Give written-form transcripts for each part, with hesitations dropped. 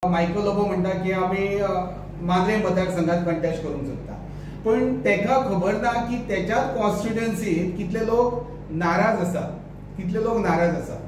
Michael Lobo म्हणटा की आम्ही मांद्रे मतदारसंघात कंटेस्ट करूंक सोदता, पण तेका खबर ना की त्याच्याच कॉन्स्टिट्युएन्सीत कितले लोक नाराज आसा।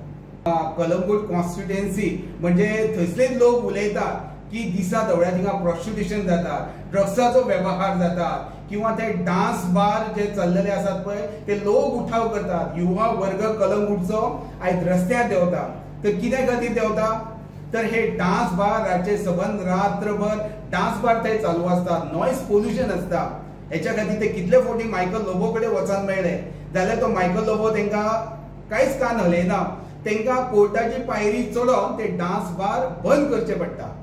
कलंगूट कॉन्स्टिट्युएन्सी म्हणजे थंयसलेच लोक उलयतात की दिसा दवळ्या थिंगा प्रॉस्टिट्यूशन जाता, ड्रग्साचो वेवहार जाता, किंवा ते डान्स बार जे चल्लेले आसात पळय ते लोक उठाव करतात। युवा वर्ग कलंगूटचो आयज रस्त्यार देंवता, तर कित्या खातीर देंवता? तर हे डान्स बार रातचे सबंद रात्रभर डान्स बार थंय चालू असतात, नॉइज पोल्युशन असता। हेच्या खातीर ते कितले फावटी मायकल लोबो कडेन वचून मेळ्ळे जाल्यार तो मायकल लोबो तांकां कांयच कान हलयना। तांकां कोर्टाची पायरी चडोवन ते डान्स बार बंद करचे पडटा।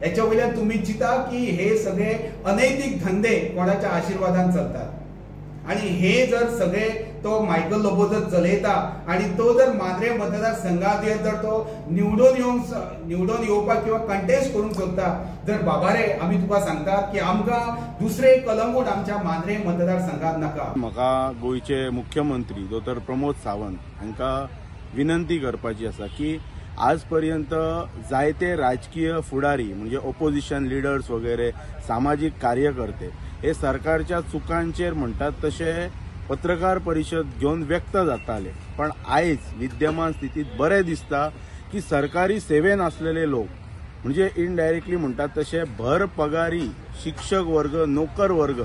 हेच्या वयल्यान तुमी चिंता की हे सगळे अनैतिक धंदे कोणाच्या आशिर्वादान चलतात, आणि हे जर सगळे तो मायकल लोबो जर चलयता आणि तो जर मांद्रे मतदारसंघात जर तो निवडून येवपाक किंवा कंटेस्ट करूंक सोदता, जर बाबा रे आमी तुका सांगतात की आमकां दुसरे कलंगूट आमच्या मांद्रे मतदारसंघात नाका। म्हाका गोयचे मुख्यमंत्री डॉ प्रमोद सावंत हांकां विनंती करपाची आसा की आज पर्यंत जायते राजकीय फुडारी म्हणजे ऑपोजिशन लिडर्स वगैरे सामाजिक कार्यकर्ते हे सरकारच्या चुकांचेर म्हणतात तसे पत्रकार परिषद घेऊन व्यक्त जाताले, पण आयज विद्यमान स्थितीत बरे दिसता की सरकारी सेवेन असलेले लोक म्हणजे इनडायरेक्टली म्हणतात तसे भर पगारी शिक्षक वर्ग नोकर वर्ग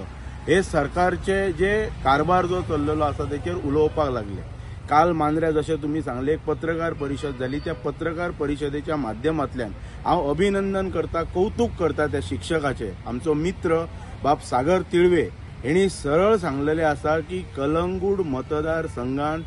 हे सरकारचे जे कारभार जो चल्लेलो आसा तेचेर उलोवपाक लागले। काल मांद्र्या जशें तुम्ही सांगले एक पत्रकार परिषद जाली, त्या पत्रकार परिषदेच्या माध्यमांतल्यान हांव अभिनंदन करता, कौतुक करता त्या शिक्षकाचे। आमचो मित्र बाब सागर तिळवे हेणी सरळ सांगलेले आसा की कलंगूट मतदारसंघात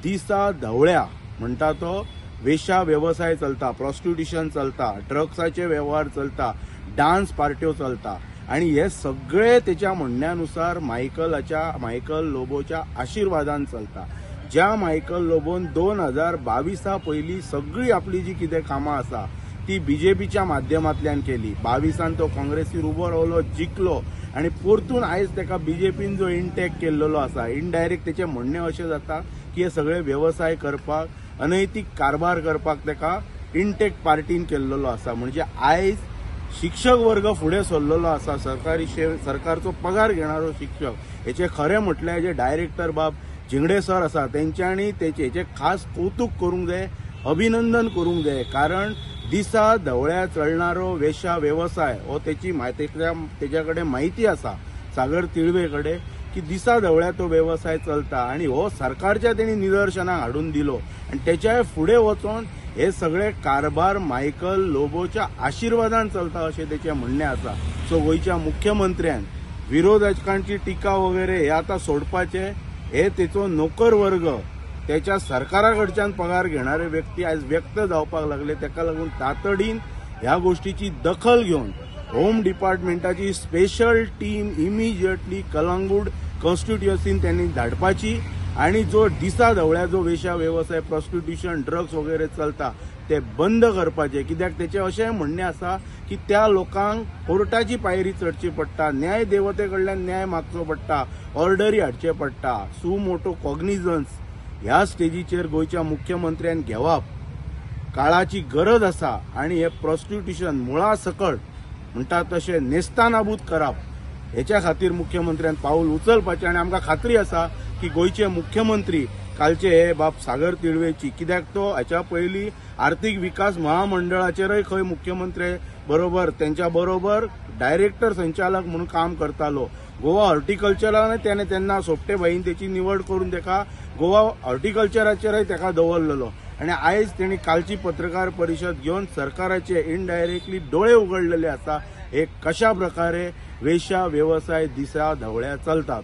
दिसा धवळ्या म्हणटा तो वेश्या व्यवसाय चलता, प्रॉस्टिट्यूशन चलता, ड्रग्साचे व्यवहार चलता, डान्स पार्ट्यो चलता, आणि हे सगळे त्याच्या म्हणण्यानुसार मायकल लोबोच्या आशीर्वादान चलता। ज्या मायकल लोबोन 2022 पयली सगळी आपली जी कितें कामां आसा ती बीजेपीच्या माध्यमांतल्यान केली। 22 तो काँग्रेसीर उबो रावलो, जिखलो, आणि परतून आयज ताका बीजेपीन जो इनटेक केल्लो आसा, इनडायरेक्ट तेचे म्हणणे अशें जाता की हे सगळे व्यवसाय करपाक, अनैतिक कारभार करपाक ताका इनटेक पार्टीन केल्लो आसा। म्हणजे आयज शिक्षक वर्ग फुडें सरलेलो आसा, सरकारचो पगार घेणारो शिक्षक। हेचे खरें म्हटल्यार जे डायरेक्टर बाब झिंगडे सर आसा तेंच्यांनी तेचे खास कौतुक करूंक जाय, अभिनंदन करूंक जाय, कारण दिसा धवळ्या चलणारो वेश्या व्यवसाय हो तेच्या कडेन माहिती आसा सागर तिळवे कडेन की दिसा धवळ्या तो व्यवसाय चलता, आणि हो सरकारच्या तेणी निदर्शनाक हाडून दिलो, आणि त्याच्या फुडें वचून हे सगळे कारभार मायकल लोबोच्या आशीर्वादान चलता अशें तेचें म्हणणें आसा। सो गोयच्या मुख्यमंत्र्यान विरोधकांची टिका वगैरे हे आतां सोडपाचे, हे तेचो नोकर वर्ग त्याच्या सरकाराकडच्यान पगार घेणारे व्यक्ती आज व्यक्त जावपाक लागले। ताका लागून तातडीन ह्या गोष्टीची दखल घेऊन होम डिपार्टमेंटाची स्पेशल टीम इमिजिएटली कलंगूट कॉन्स्टिट्युएन्सीन त्यांनी धाडपाची, आणि जो दिसा धवळ्या जो वेश्या व्यवसाय प्रॉस्टिट्यूशन ड्रग्स वगैरे चलता ते बंद करपाचे। कित्याक तेचे अशें म्हणणे आसा की त्या लोकांक कोर्टाची पायरी चडची पडटा, न्याय देवते कडल्यान न्याय मागचो पडटा, ऑर्डरी हाडचे पडटा। सुमोटो कॉग्निझन्स ह्या स्टेजीचेर गोयच्या मुख्यमंत्र्यान घेवप काळाची गरज आसा, आणि हे प्रॉस्टिट्यूशन मुळा सकट म्हणटात तशें नेस्तानाबूत करप हेच्या खातीर मुख्यमंत्र्यान पाऊल उचलपाचें। आणि आमकां खात्री आसा की गोयचे मुख्यमंत्री कालचे हे बाब सागर तिळवेची, कित्याक तो हाच्या पयलीं आर्थीक विकास महामंडळाचेरय खंय मुख्यमंत्री बरोबर त्यांच्या बरोबर डायरेक्टर संचालक म्हणून काम करतालो। गोवा हॉर्टिकल्चरान त्याने तेन्ना सोपटेबाईन त्याची निवड करून ताका गोवा हॉर्टिकल्चराचेरय ताका दवरलेलो, आणि आयज तेणी कालची पत्रकार परिषद घेऊन सरकाराचे इनडायरेक्टली डोळे उघडलेले आसा एक कशा प्रकारे वेश्या व्यवसाय दिसा धवळ्या चलतात।